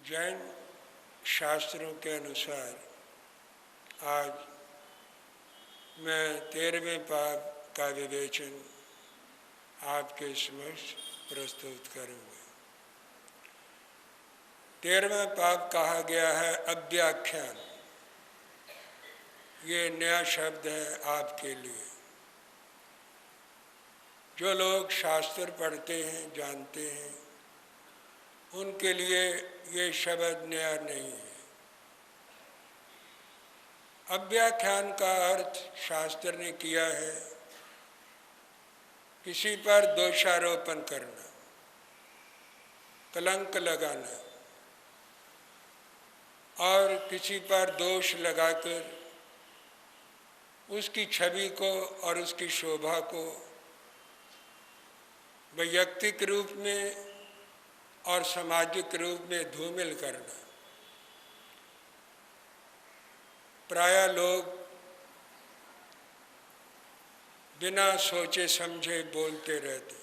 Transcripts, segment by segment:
जैन शास्त्रों के अनुसार आज मैं 13वें पाप का विवेचन आपके समक्ष प्रस्तुत करूँगा। 13वां पाप कहा गया है अव्याख्यान। ये नया शब्द है आपके लिए। जो लोग शास्त्र पढ़ते हैं, जानते हैं, उनके लिए ये शब्द नया नहीं है। अव्याख्यान का अर्थ शास्त्र ने किया है किसी पर दोषारोपण करना, कलंक लगाना और किसी पर दोष लगाकर उसकी छवि को और उसकी शोभा को वैयक्तिक रूप में और सामाजिक रूप में धूमिल करना। प्रायः लोग बिना सोचे समझे बोलते रहते।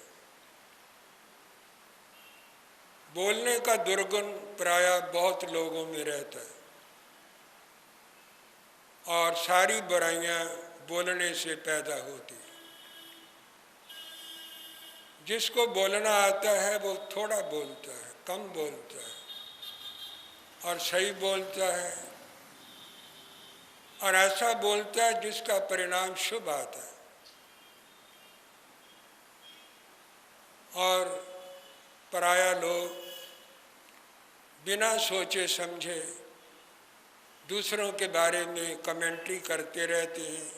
बोलने का दुर्गुण प्रायः बहुत लोगों में रहता है और सारी बुराइयां बोलने से पैदा होती हैं। जिसको बोलना आता है वो थोड़ा बोलता है, कम बोलता है और सही बोलता है और ऐसा बोलता है जिसका परिणाम शुभ आता है। और पराया लोग बिना सोचे समझे दूसरों के बारे में कमेंट्री करते रहते हैं,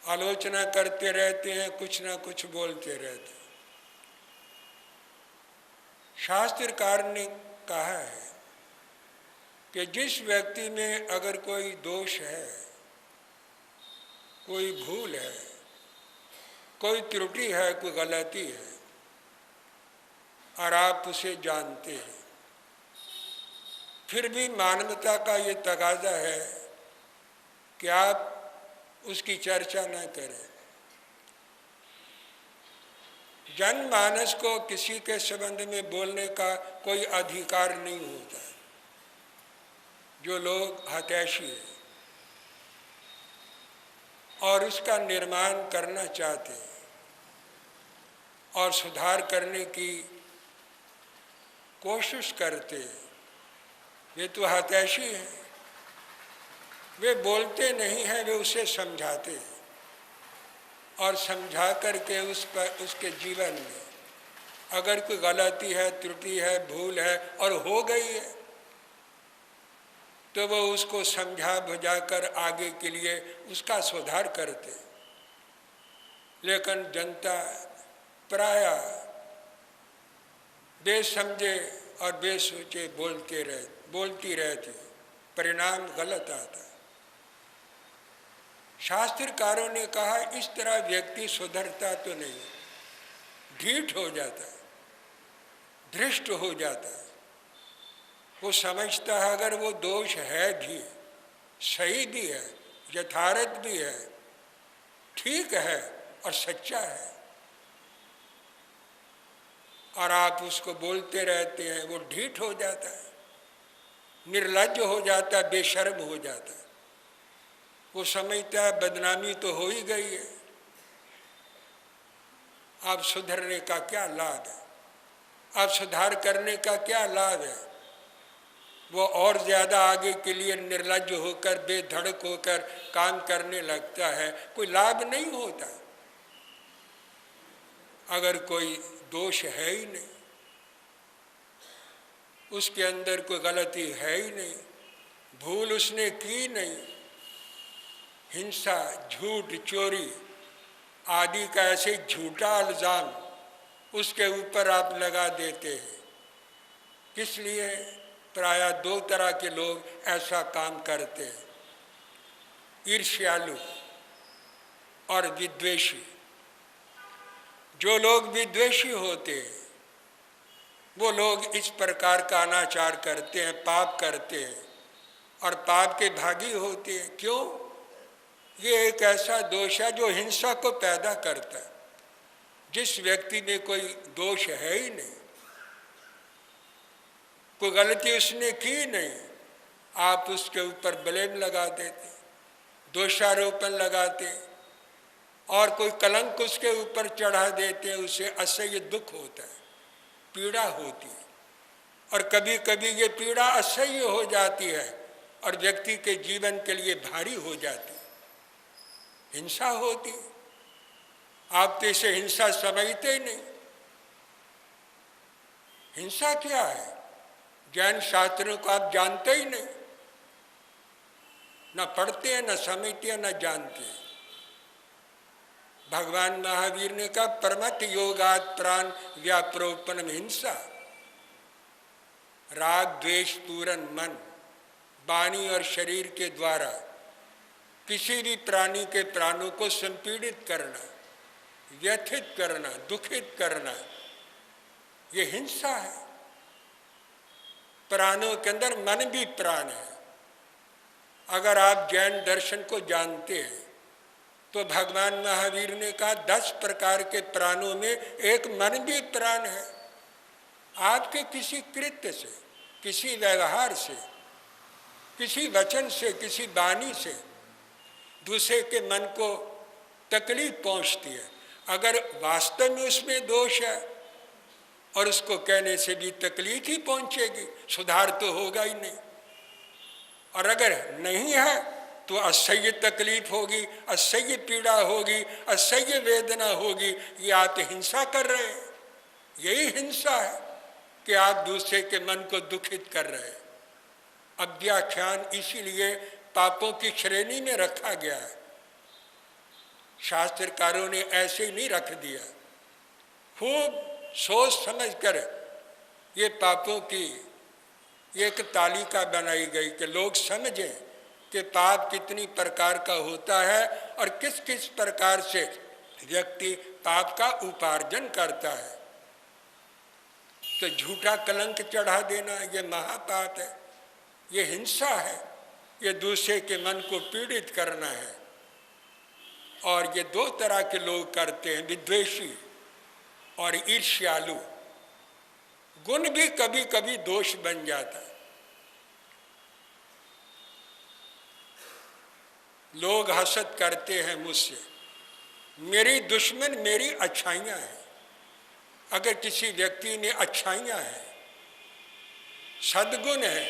आलोचना करते रहते हैं, कुछ ना कुछ बोलते रहते हैं। शास्त्रकार ने कहा है कि जिस व्यक्ति में अगर कोई दोष है, कोई भूल है, कोई त्रुटि है, कोई गलती है और आप उसे जानते हैं, फिर भी मानवता का ये तगाजा है कि आप उसकी चर्चा न करें। जनमानस को किसी के संबंध में बोलने का कोई अधिकार नहीं होता। जो लोग हितैषी हैं और उसका निर्माण करना चाहते हैं और सुधार करने की कोशिश करते हैं, वे तो हितैषी हैं। वे बोलते नहीं हैं, वे उसे समझाते हैं और समझा करके उस पर उसके जीवन में अगर कोई गलती है, त्रुटि है, भूल है और हो गई है तो वो उसको समझा बुझाकर आगे के लिए उसका सुधार करते। लेकिन जनता प्रायः बेसमझे और बेसोचे बोलती रहती, परिणाम गलत आता। शास्त्रकारों ने कहा इस तरह व्यक्ति सुधरता तो नहीं, ढीठ हो जाता है, धृष्ट हो जाता है। वो समझता है अगर वो दोष है भी, सही भी है, यथार्थ भी है, ठीक है और सच्चा है और आप उसको बोलते रहते हैं, वो ढीठ हो जाता है, निर्लज्ज हो जाता है, बेशर्म हो जाता है। वो समझता है बदनामी तो हो ही गई है, आप सुधरने का क्या लाभ है, आप सुधार करने का क्या लाभ है। वो और ज़्यादा आगे के लिए निर्लज्ज होकर बेधड़क होकर काम करने लगता है, कोई लाभ नहीं होता। अगर कोई दोष है ही नहीं, उसके अंदर कोई गलती है ही नहीं, भूल उसने की नहीं, हिंसा, झूठ, चोरी आदि का ऐसे झूठा इल्ज़ाम उसके ऊपर आप लगा देते हैं। इसलिए प्रायः दो तरह के लोग ऐसा काम करते हैं, ईर्ष्यालु और विद्वेषी। जो लोग विद्वेषी होते हैं वो लोग इस प्रकार का अनाचार करते हैं, पाप करते हैं और पाप के भागी होते हैं। क्यों? ये एक ऐसा दोष है जो हिंसा को पैदा करता है। जिस व्यक्ति में कोई दोष है ही नहीं, कोई गलती उसने की नहीं, आप उसके ऊपर ब्लेम लगा देते, दोषारोपण लगाते और कोई कलंक उसके ऊपर चढ़ा देते। उसे असह्य दुख होता है, पीड़ा होती है, और कभी कभी ये पीड़ा असह्य हो जाती है और व्यक्ति के जीवन के लिए भारी हो जाती है। हिंसा होती है। आप तो इसे हिंसा समझते ही नहीं। हिंसा क्या है? जैन शास्त्रों को आप जानते ही नहीं, न पढ़ते हैं, न समझते हैं, न जानते हैं। भगवान महावीर ने कहा परमत योगात प्राण व्याप्रोपनम हिंसा। राग द्वेष पूरन मन, वाणी और शरीर के द्वारा किसी भी प्राणी के प्राणों को संपीड़ित करना, व्यथित करना, दुखित करना, ये हिंसा है। प्राणों के अंदर मन भी प्राण है। अगर आप जैन दर्शन को जानते हैं तो भगवान महावीर ने कहा 10 प्रकार के प्राणों में एक मन भी प्राण है। आपके किसी कृत्य से, किसी व्यवहार से, किसी वचन से, किसी वाणी से दूसरे के मन को तकलीफ पहुंचती है। अगर वास्तव में उसमें दोष है और उसको कहने से भी तकलीफ ही पहुंचेगी, सुधार तो होगा ही नहीं। और अगर नहीं है तो असह्य तकलीफ होगी, असह्य पीड़ा होगी, असह्य वेदना होगी। ये आप हिंसा कर रहे हैं। यही हिंसा है कि आप दूसरे के मन को दुखित कर रहे हैं। अव्याख्यान इसीलिए पापों की श्रेणी में रखा गया है। शास्त्रकारों ने ऐसे ही नहीं रख दिया, खूब सोच समझ कर ये पापों की एक तालिका बनाई गई कि लोग समझें कि पाप कितनी प्रकार का होता है और किस किस प्रकार से व्यक्ति पाप का उपार्जन करता है। तो झूठा कलंक चढ़ा देना ये महापाप है, ये हिंसा है, ये दूसरे के मन को पीड़ित करना है। और ये 2 तरह के लोग करते हैं, विद्वेषी और ईर्ष्यालु। गुण भी कभी कभी दोष बन जाता है। लोग हसद करते हैं मुझसे, मेरी दुश्मन मेरी अच्छाइयाँ हैं। अगर किसी व्यक्ति में अच्छाइयाँ हैं, सद्गुण है,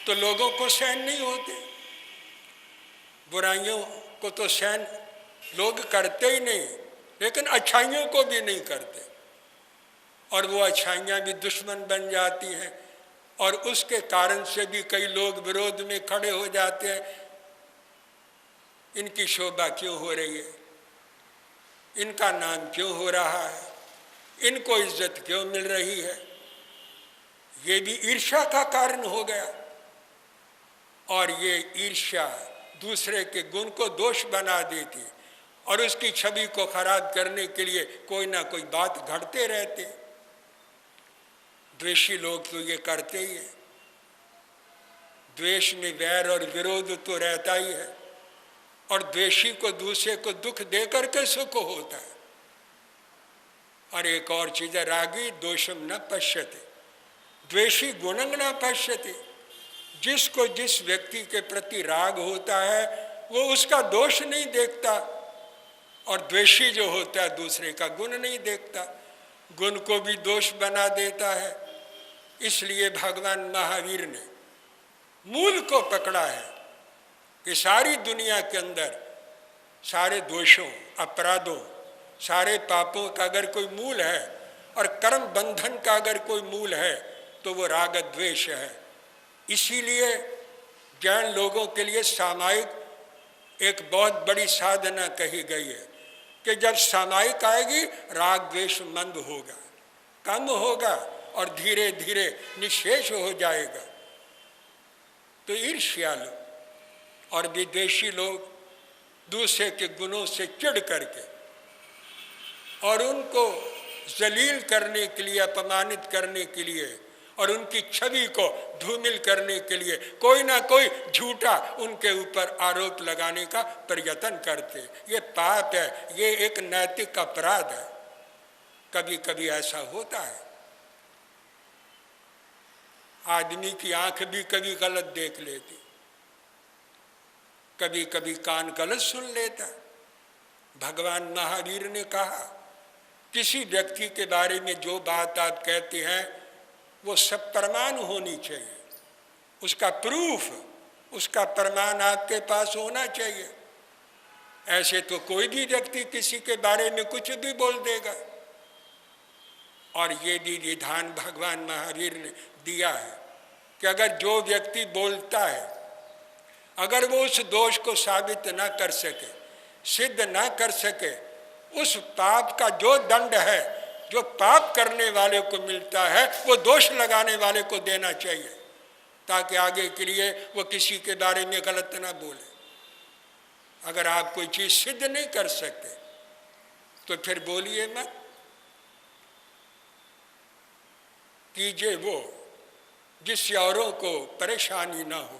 तो लोगों को सहन नहीं होते। बुराइयों को तो सहन लोग करते ही नहीं, लेकिन अच्छाइयों को भी नहीं करते। और वो अच्छाइयाँ भी दुश्मन बन जाती हैं और उसके कारण से भी कई लोग विरोध में खड़े हो जाते हैं। इनकी शोभा क्यों हो रही है, इनका नाम क्यों हो रहा है, इनको इज्जत क्यों मिल रही है। ये भी ईर्ष्या का कारण हो गया। और ये ईर्ष्या दूसरे के गुण को दोष बना देती और उसकी छवि को खराब करने के लिए कोई ना कोई बात घड़ते रहते। द्वेषी लोग तो ये करते ही है। द्वेष में वैर और विरोध तो रहता ही है, और द्वेषी को दूसरे को दुख देकर के सुख होता है। और एक और चीज है, रागी दोषम न पश्यते, द्वेषी गुणं न पश्यते। जिसको जिस व्यक्ति के प्रति राग होता है वो उसका दोष नहीं देखता, और द्वेषी जो होता है दूसरे का गुण नहीं देखता, गुण को भी दोष बना देता है। इसलिए भगवान महावीर ने मूल को पकड़ा है कि सारी दुनिया के अंदर सारे दोषों, अपराधों, सारे पापों का अगर कोई मूल है और कर्म बंधन का अगर कोई मूल है तो वो राग द्वेष है। इसीलिए जैन लोगों के लिए सामायिक एक बहुत बड़ी साधना कही गई है कि जब सामायिक आएगी राग द्वेष मंद होगा, कम होगा और धीरे धीरे निशेष हो जाएगा। तो ईर्ष्यालु और विद्वेषी लोग दूसरे के गुणों से चिढ़ करके और उनको जलील करने के लिए, अपमानित करने के लिए और उनकी छवि को धूमिल करने के लिए कोई ना कोई झूठा उनके ऊपर आरोप लगाने का प्रयत्न करते। ये पाप है, ये एक नैतिक अपराध है। कभी कभी ऐसा होता है। आदमी की आंख भी कभी गलत देख लेती, कभी कभी कान गलत सुन लेता। भगवान महावीर ने कहा, किसी व्यक्ति के बारे में जो बात आप कहते हैं वो सब प्रमाण होनी चाहिए, उसका प्रूफ, उसका प्रमाण आपके पास होना चाहिए। ऐसे तो कोई भी व्यक्ति किसी के बारे में कुछ भी बोल देगा। और ये भी विधान भगवान महावीर ने दिया है कि अगर जो व्यक्ति बोलता है, अगर वो उस दोष को साबित न कर सके, सिद्ध न कर सके, उस पाप का जो दंड है, जो पाप करने वाले को मिलता है, वो दोष लगाने वाले को देना चाहिए, ताकि आगे के लिए वो किसी के बारे में गलत ना बोले। अगर आप कोई चीज़ सिद्ध नहीं कर सकते तो फिर बोलिए मत, कीजिए वो जिससे औरों को परेशानी ना हो,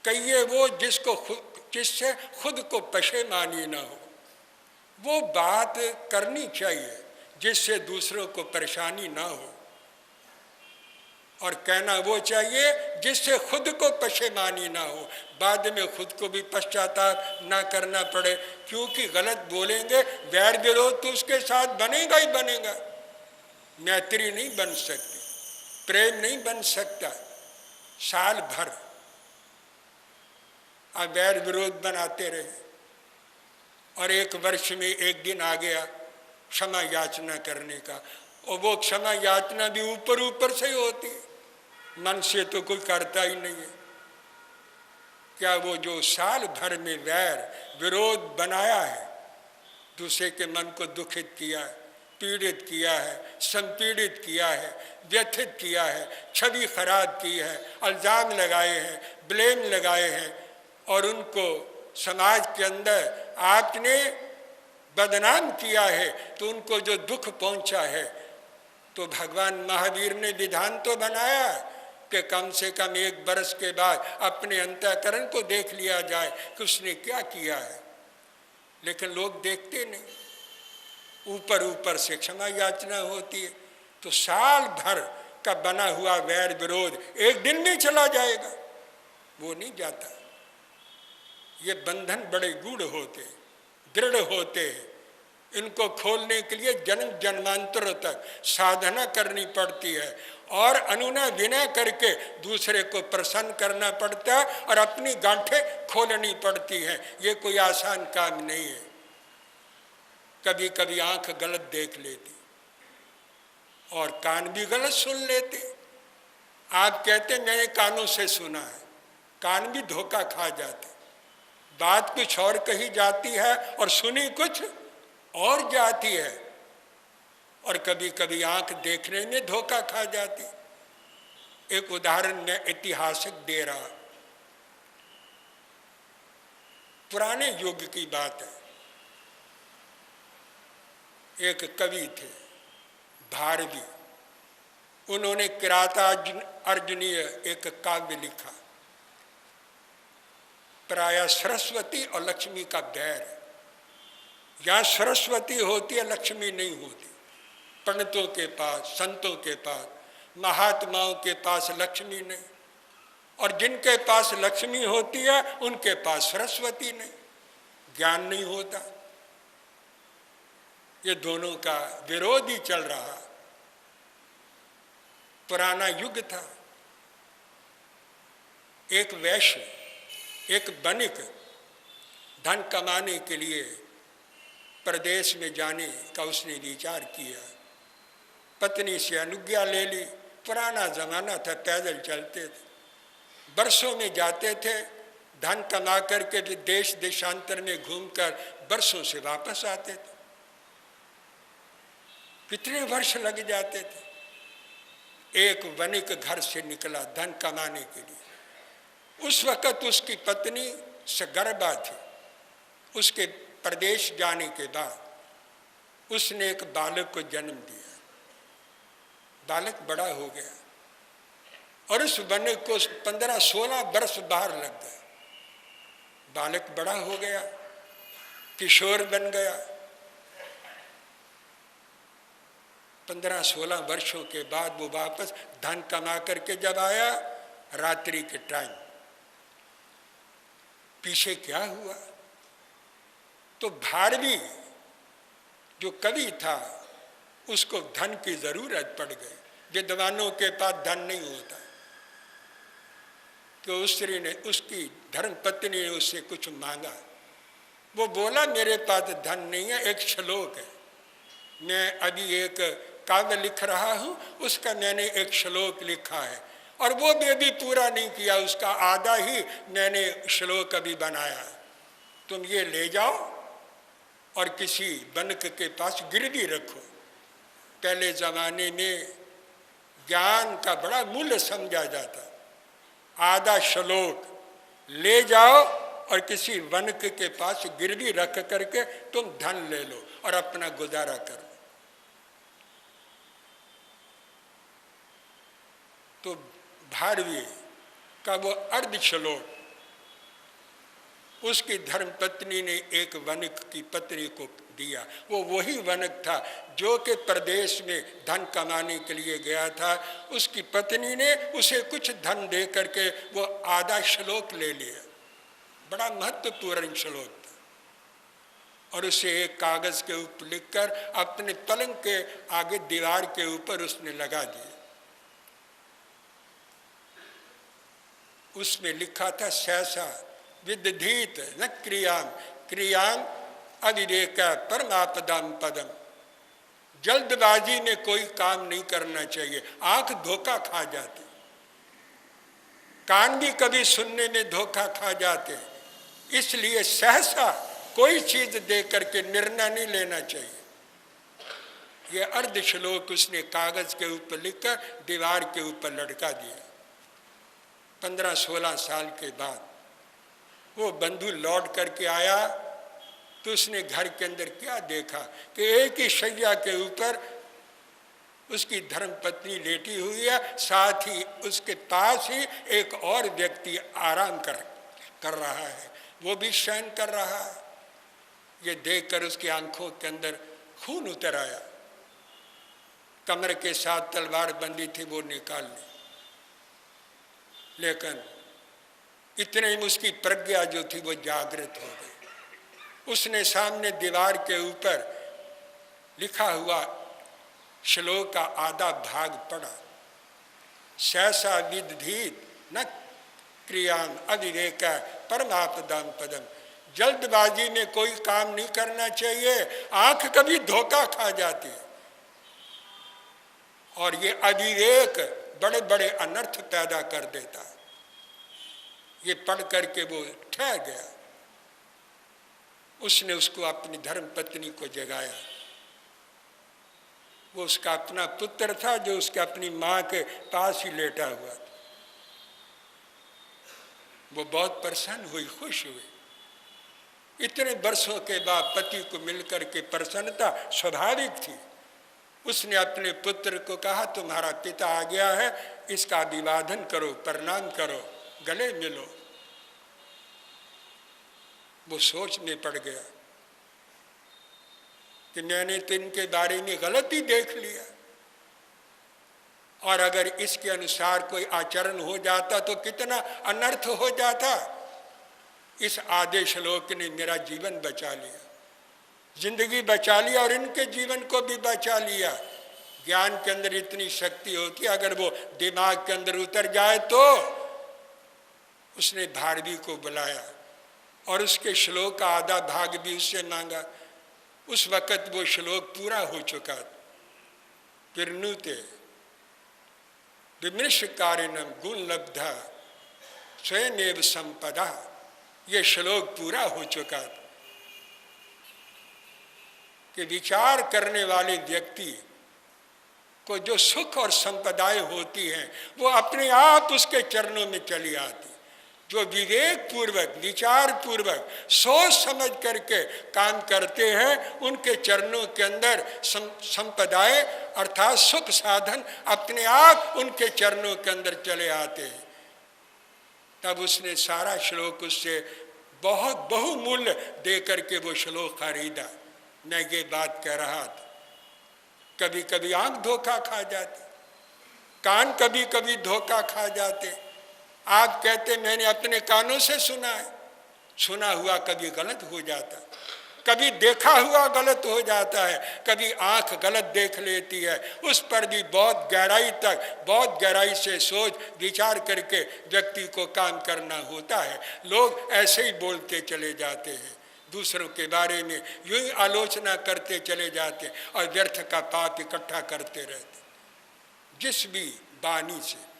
कहिए वो जिससे खुद को पशेमानी ना हो। वो बात करनी चाहिए जिससे दूसरों को परेशानी ना हो, और कहना वो चाहिए जिससे खुद को पशेमानी ना हो, बाद में खुद को भी पश्चाताप ना करना पड़े। क्योंकि गलत बोलेंगे, वैर विरोध तो उसके साथ बनेगा ही बनेगा, मैत्री नहीं बन सकती, प्रेम नहीं बन सकता। साल भर आप वैर विरोध बनाते रहे, और एक वर्ष में एक दिन आ गया क्षमा याचना करने का, और वो क्षमा याचना भी ऊपर ऊपर से ही होती है, मन से तो कोई करता ही नहीं है। क्या वो जो साल भर में वैर विरोध बनाया है, दूसरे के मन को दुखित किया है, पीड़ित किया है, संपीड़ित किया है, व्यथित किया है, छवि खराब की है, इल्जाम लगाए हैं, ब्लेम लगाए हैं, और उनको समाज के अंदर आपने बदनाम किया है, तो उनको जो दुख पहुंचा है, तो भगवान महावीर ने विधान तो बनाया कि कम से कम 1 वर्ष के बाद अपने अंतःकरण को देख लिया जाए कि उसने क्या किया है। लेकिन लोग देखते नहीं, ऊपर ऊपर से क्षमा याचना होती है, तो साल भर का बना हुआ वैर विरोध एक दिन में चला जाएगा, वो नहीं जाता। ये बंधन बड़े गूढ़ होते, दृढ़ होते हैं, इनको खोलने के लिए जन्म जन्मांतरों तक साधना करनी पड़ती है, और अनुनय विनय करके दूसरे को प्रसन्न करना पड़ता है, और अपनी गांठें खोलनी पड़ती हैं। ये कोई आसान काम नहीं है। कभी कभी आंख गलत देख लेती और कान भी गलत सुन लेते। आप कहते मैंने कानों से सुना है, कान भी धोखा खा जाते, बात कुछ और कही जाती है और सुनी कुछ और जाती है, और कभी कभी आंख देखने में धोखा खा जाती। एक उदाहरण मैं ऐतिहासिक दे रहा, पुराने युग की बात है। एक कवि थे भारवी, उन्होंने किराता अर्जुनीय एक काव्य लिखा। प्रायः सरस्वती और लक्ष्मी का बैर है। यहाँ सरस्वती होती है, लक्ष्मी नहीं होती। पंडितों के पास, संतों के पास, महात्माओं के पास लक्ष्मी नहीं, और जिनके पास लक्ष्मी होती है उनके पास सरस्वती नहीं, ज्ञान नहीं होता। ये दोनों का विरोध ही चल रहा। पुराना युग था। एक वैश्य, एक बणिक धन कमाने के लिए प्रदेश में जाने का उसने विचार किया। पत्नी से अनुज्ञा ले ली। पुराना जमाना था, पैदल चलते थे, बरसों में जाते थे, धन कमा करके देश देशांतर में घूमकर बरसों से वापस आते थे। कितने वर्ष लग जाते थे। एक वणिक घर से निकला धन कमाने के लिए। उस वक़्त उसकी पत्नी सगर्भा थी। उसके प्रदेश जाने के बाद उसने एक बालक को जन्म दिया। बालक बड़ा हो गया और उस वणिक को 15-16 वर्ष बाहर लग गए। बालक बड़ा हो गया, किशोर बन गया। 15-16 वर्षों के बाद वो वापस धन कमा करके जब आया रात्रि के टाइम, पीछे क्या हुआ, तो भारवी जो कवि था उसको धन की जरूरत पड़ गई। विद्वानों के पास धन नहीं होता, तो उस स्त्री ने, उसकी धर्मपत्नी ने उससे कुछ मांगा। वो बोला मेरे पास धन नहीं है, एक श्लोक है, मैं अभी एक काव्य लिख रहा हूँ, उसका मैंने एक श्लोक लिखा है और वो मैं भी पूरा नहीं किया, उसका आधा ही मैंने श्लोक अभी बनाया है, तुम ये ले जाओ और किसी बनक के पास गिरवी रखो। पहले जमाने में ज्ञान का बड़ा मूल्य समझा जाता, आधा श्लोक ले जाओ और किसी बनक के पास गिरवी रख करके तुम धन ले लो और अपना गुजारा करो। तो भारवी का वो अर्ध श्लोक उसकी धर्मपत्नी ने एक वणिक की पत्नी को दिया। वो वही वणिक था जो कि प्रदेश में धन कमाने के लिए गया था। उसकी पत्नी ने उसे कुछ धन दे करके वो आधा श्लोक ले लिया, बड़ा महत्वपूर्ण श्लोक था, और उसे एक कागज के ऊपर लिखकर अपने पलंग के आगे दीवार के ऊपर उसने लगा दिया। उसमें लिखा था सहसा विदधीत न क्रियाम क्रियाम अविवेक परमापदम पदम। जल्दबाजी में कोई काम नहीं करना चाहिए, आंख धोखा खा जाती, कान भी कभी सुनने में धोखा खा जाते, इसलिए सहसा कोई चीज दे करके निर्णय नहीं लेना चाहिए। ये अर्ध श्लोक उसने कागज के ऊपर लिखकर दीवार के ऊपर लटका दिया। 15-16 साल के बाद वो बंधु लौट करके आया तो उसने घर के अंदर क्या देखा कि एक ही शैया के ऊपर उसकी धर्मपत्नी लेटी हुई है, साथ ही उसके पास ही एक और व्यक्ति आराम कर रहा है, वो भी शयन कर रहा है। ये देखकर उसकी आंखों के अंदर खून उतर आया। कमर के साथ तलवार बंदी थी, वो निकाल ली, लेकिन इतने ही उसकी प्रज्ञा जो थी वो जागृत हो गई। उसने सामने दीवार के ऊपर लिखा हुआ श्लोक का आधा भाग पढ़ा, सहसा विदधीत न क्रियाम अविवेक परमापदम पदम। जल्दबाजी में कोई काम नहीं करना चाहिए, आंख कभी धोखा खा जाती है, और ये अविवेक बड़े बड़े अनर्थ पैदा कर देता है। ये पढ़ करके वो ठहर गया। उसने उसको अपनी धर्मपत्नी को जगाया। वो उसका अपना पुत्र था जो उसके अपनी माँ के पास ही लेटा हुआ था। वो बहुत प्रसन्न हुई, खुश हुई। इतने वर्षों के बाद पति को मिलकर के प्रसन्नता स्वाभाविक थी। उसने अपने पुत्र को कहा तुम्हारा पिता आ गया है, इसका अभिवादन करो, प्रणाम करो, गले मिलो। वो सोच में पड़ गया कि मैंने तो इनके बारे में गलत ही देख लिया, और अगर इसके अनुसार कोई आचरण हो जाता तो कितना अनर्थ हो जाता। इस आधे श्लोक ने मेरा जीवन बचा लिया, जिंदगी बचा लिया, और इनके जीवन को भी बचा लिया। ज्ञान के अंदर इतनी शक्ति होती है, अगर वो दिमाग के अंदर उतर जाए तो। उसने भारवी को बुलाया और उसके श्लोक का आधा भाग भी उससे मांगा। उस वक़्त वो श्लोक पूरा हो चुका। विरनुते विमृश कारिणम गुण लब्धा स्वयमेव संपदा। ये श्लोक पूरा हो चुका था कि विचार करने वाले व्यक्ति को जो सुख और संपदाएं होती हैं वो अपने आप उसके चरणों में चली आती। जो विवेक पूर्वक, विचार पूर्वक, सोच समझ करके काम करते हैं, उनके चरणों के अंदर संपदाएं अर्थात सुख साधन अपने आप उनके चरणों के अंदर चले आते हैं। तब उसने सारा श्लोक उससे बहुत बहुमूल्य दे करके वो श्लोक खरीदा। मैं ये बात कह रहा था कभी कभी आंख धोखा खा जाती, कान कभी कभी धोखा खा जाते। आप कहते मैंने अपने कानों से सुना है, सुना हुआ कभी गलत हो जाता, कभी देखा हुआ गलत हो जाता है, कभी आंख गलत देख लेती है। उस पर भी बहुत गहराई तक, बहुत गहराई से सोच विचार करके व्यक्ति को काम करना होता है। लोग ऐसे ही बोलते चले जाते हैं, दूसरों के बारे में यूं ही आलोचना करते चले जाते और व्यर्थ का पाप इकट्ठा करते रहते। जिस भी वाणी से,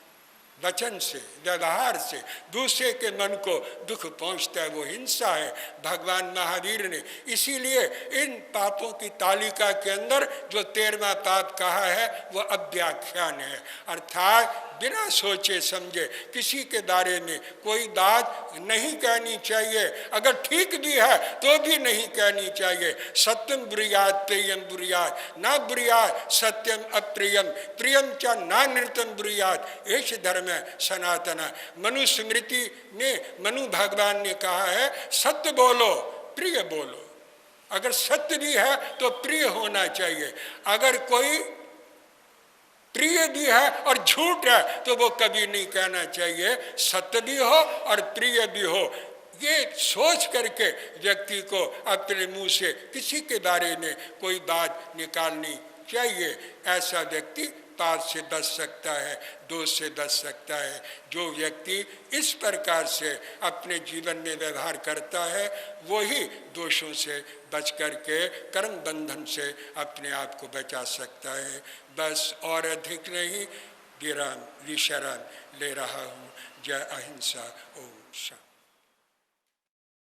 वचन से, व्यवहार से दूसरे के मन को दुख पहुंचता है वो हिंसा है। भगवान महावीर ने इसीलिए इन पापों की तालिका के अंदर जो 13वां पाप कहा है वो अव्याख्यान है, अर्थात बिना सोचे समझे किसी के बारे में कोई बात नहीं कहनी चाहिए, अगर ठीक भी है तो भी नहीं कहनी चाहिए। सत्यम ब्रूयात् प्रियम ब्रूयात् न ब्रूयात् सत्यम अप्रियम प्रियम च न नृतम ब्रूयात् एष धर्म सनातन। मनुस्मृति में मनु भगवान ने कहा है सत्य बोलो, प्रिय बोलो। अगर सत्य भी है तो प्रिय होना चाहिए, अगर कोई प्रिय भी है और झूठ है तो वो कभी नहीं कहना चाहिए। सत्य भी हो और प्रिय भी हो, ये सोच करके व्यक्ति को अपने मुंह से किसी के बारे में कोई बात निकालनी चाहिए। ऐसा व्यक्ति पाप से बच सकता है, दोष से बच सकता है। जो व्यक्ति इस प्रकार से अपने जीवन में व्यवहार करता है वही दोषों से बच करके कर्म बंधन से अपने आप को बचा सकता है। बस और अधिक नहीं, विराम विश्राम ले रहा हूँ। जय अहिंसा। ओम शांति।